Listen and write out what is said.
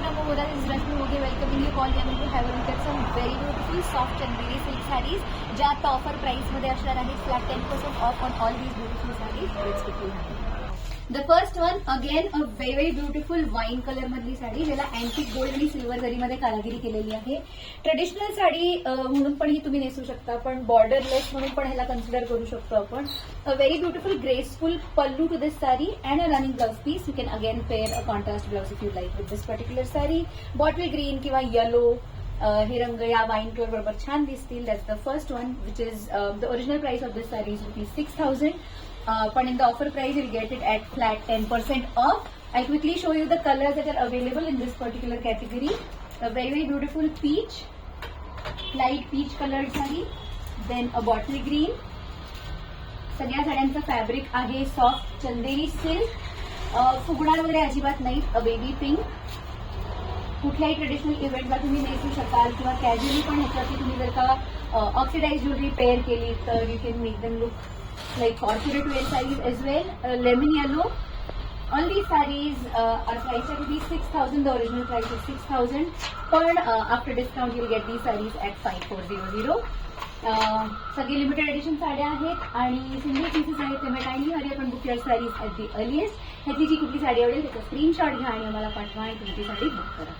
Namo Buddha, this is Rashmi Moge welcoming you all young to have a look at some very beautiful soft chandeli silk sarees ज्या आता offer price मध्ये असणार आहेत. Flat 10% of on all these beautiful sarees. Let's quickly have it. The first one again a very beautiful wine colour मधली साडी ज्याला antique gold आणि silver जरीमध्ये कारागिरी केलेली आहे. ट्रेडिशनल साडी म्हणून पण ही तुम्ही नेसू शकता, पण बॉर्डरलेस म्हणून पण ह्याला कन्सिडर करू शकतो आपण. A very beautiful graceful pallu to this sari and a running blouse piece. You can again pair a contrast blouse if you like with this particular sari. Bottle green किंवा येलो हे रंग या वाईन कलर बरोबर छान दिसतील. That's the first one which is the original price of this sari is ₹6,000. But in the offer price, you'll get it at flat 10% off. I'll quickly show you the colors that are available in this particular category. A very beautiful peach, light peach colored saree. Then a bottle green. सगळ्या साड्यांचं fabric आहे soft चंदेरी silk. फुगणार वगैरे अजिबात नाही. A baby pink. कुठल्याही traditional इव्हेंटला तुम्ही नेसू शकाल किंवा कॅज्युअली पण ह्याच्यावरती तुम्ही जर का ऑक्सिडाइज ज्वेलरी पेअर केली तर you can make them look like corporate wear sarees as well. Lemon yellow. All these sarees are priced at ₹6,000. The original price is 6,000. But after discount, you'll get these sarees at 5,400. सगळे limited edition साड्या आहेत आणि single pieces आहेत. त्यामुळे काहीही हरी आपण book your sarees at the earliest. ह्याची जी कुठली साडी आवडेल त्याचा स्क्रीनशॉट घ्या आणि आम्हाला पाठवा आणि तुमची साडी बुक करा.